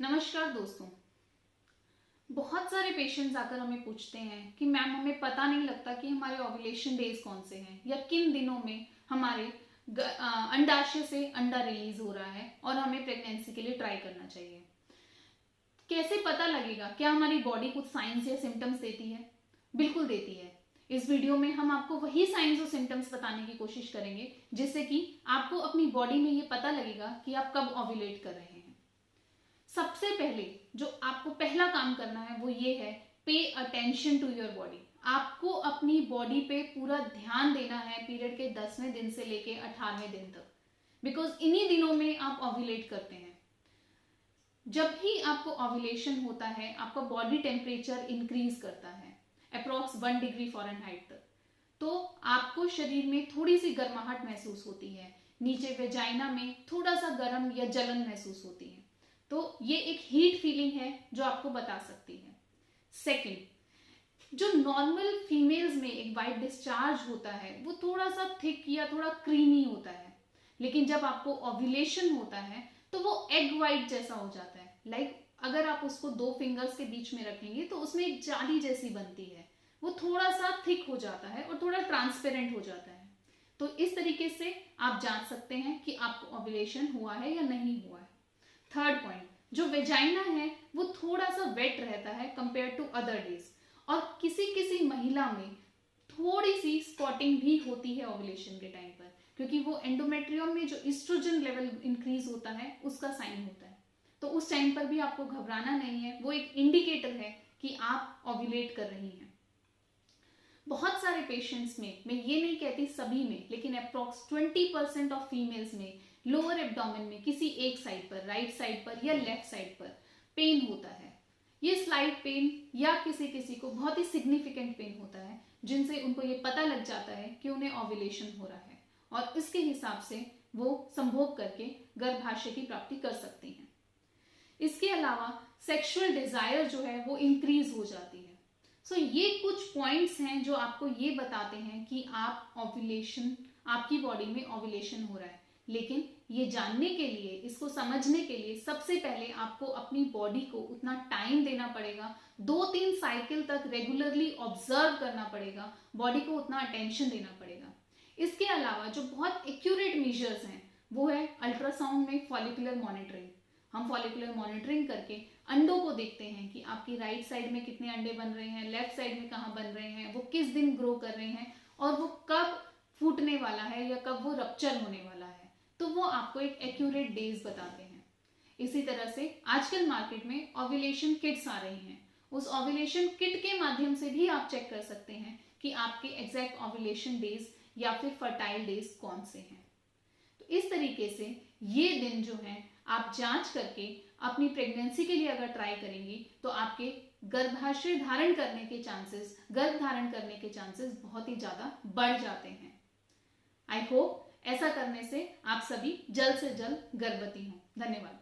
नमस्कार दोस्तों। बहुत सारे पेशेंट्स आकर हमें पूछते हैं कि मैम हमें पता नहीं लगता कि हमारे ओव्यूलेशन डेज कौन से हैं या किन दिनों में हमारे अंडाशय से अंडा रिलीज हो रहा है और हमें प्रेगनेंसी के लिए ट्राई करना चाहिए। कैसे पता लगेगा? क्या हमारी बॉडी कुछ साइंस या सिम्टम्स देती है? बिल्कुल देती है। इस वीडियो में हम आपको वही साइंस और सिम्टम्स बताने की कोशिश करेंगे जिससे कि आपको अपनी बॉडी में ये पता लगेगा कि आप कब ओव्यूलेट कर रहे हैं। सबसे पहले जो आपको पहला काम करना है वो ये है, pay attention to your body. आपको अपनी बॉडी पे पूरा ध्यान देना है पीरियड के 10वें दिन से लेके 18वें दिन तक, बिकॉज इन्हीं दिनों में आप ओव्यूलेट करते हैं। जब भी आपको ओव्यूलेशन होता है आपका बॉडी टेम्परेचर इंक्रीज करता है अप्रॉक्स 1 डिग्री फ़ारेनहाइट तक, तो आपको शरीर में थोड़ी सी गर्माहट महसूस होती है, नीचे वेजाइना में थोड़ा सा गर्म या जलन महसूस होती है। तो ये एक हीट फीलिंग है जो आपको बता सकती है। सेकंड, जो नॉर्मल फीमेल्स में एक वाइट डिस्चार्ज होता है वो थोड़ा सा थिक या थोड़ा क्रीमी होता है, लेकिन जब आपको ओव्यूलेशन होता है तो वो एग वाइट जैसा हो जाता है। लाइक अगर आप उसको 2 फिंगर्स के बीच में रखेंगे तो उसमें एक जाली जैसी बनती है, वो थोड़ा सा थिक हो जाता है और थोड़ा ट्रांसपेरेंट हो जाता है। तो इस तरीके से आप जांच सकते हैं कि आपको ओव्यूलेशन हुआ है या नहीं हुआ है। थर्ड पॉइंट, जो वेजाइना है वो थोड़ा सा वेट रहता है कंपेयर टू अदर डेज, और किसी किसी महिला में थोड़ी सी स्पॉटिंग भी होती है ओव्यूलेशन के टाइम पर, क्योंकि वो एंडोमेट्रियम में जो एस्ट्रोजन लेवल इंक्रीज होता है उसका साइन होता है। तो उस टाइम पर भी आपको घबराना नहीं है, वो एक इंडिकेटर है कि आप ओव्यूलेट कर रही हैं। बहुत सारे पेशेंट्स में, मैं ये नहीं कहती सभी में, लेकिन अप्रॉक्स 20% ऑफ फीमेल्स में लोअर एब्डोमेन में किसी एक साइड पर, राइट साइड पर या लेफ्ट साइड पर पेन होता है। ये स्लाइट पेन या किसी किसी को बहुत ही सिग्निफिकेंट पेन होता है, जिनसे उनको ये पता लग जाता है कि उन्हें ओव्यूलेशन हो रहा है और इसके हिसाब से वो संभोग करके गर्भाशय की प्राप्ति कर सकती हैं। इसके अलावा सेक्सुअल डिजायर जो है वो इंक्रीज हो जाती है। सो ये कुछ पॉइंट्स हैं जो आपको ये बताते हैं कि आप ओव्यूलेशन, आपकी बॉडी में ओव्यूलेशन हो रहा है। लेकिन ये जानने के लिए, इसको समझने के लिए सबसे पहले आपको अपनी बॉडी को उतना टाइम देना पड़ेगा, 2-3 साइकिल तक रेगुलरली ऑब्जर्व करना पड़ेगा, बॉडी को उतना अटेंशन देना पड़ेगा। इसके अलावा जो बहुत एक्यूरेट मेजर्स हैं वो है अल्ट्रासाउंड में फॉलिकुलर मॉनिटरिंग। हम फॉलिकुलर मॉनिटरिंग करके अंडों को देखते हैं कि आपकी राइट साइड में कितने अंडे बन रहे हैं, लेफ्ट साइड में कहाँ बन रहे हैं, वो किस दिन ग्रो कर रहे हैं और वो कब फूटने वाला है या कब वो रप्चर होने वाला है। तो वो आपको एक एक्यूरेट डेज बताते हैं। इसी तरह से आजकल मार्केट में ओव्यूलेशन किट्स आ रही हैं। उस ओव्यूलेशन किट के माध्यम से भी आप चेक कर सकते हैं कि आपके एग्जैक्ट ओव्यूलेशन डेज या फिर फर्टाइल डेज कौन से हैं। तो इस तरीके से ये दिन जो है आप जांच करके अपनी प्रेगनेंसी के लिए अगर ट्राई करेंगी तो आपके गर्भाशय धारण करने के चांसेस, गर्भ धारण करने के चांसेस बहुत ही ज्यादा बढ़ जाते हैं। आई होप ऐसा करने से आप सभी जल्द से जल्द गर्भवती हों। धन्यवाद।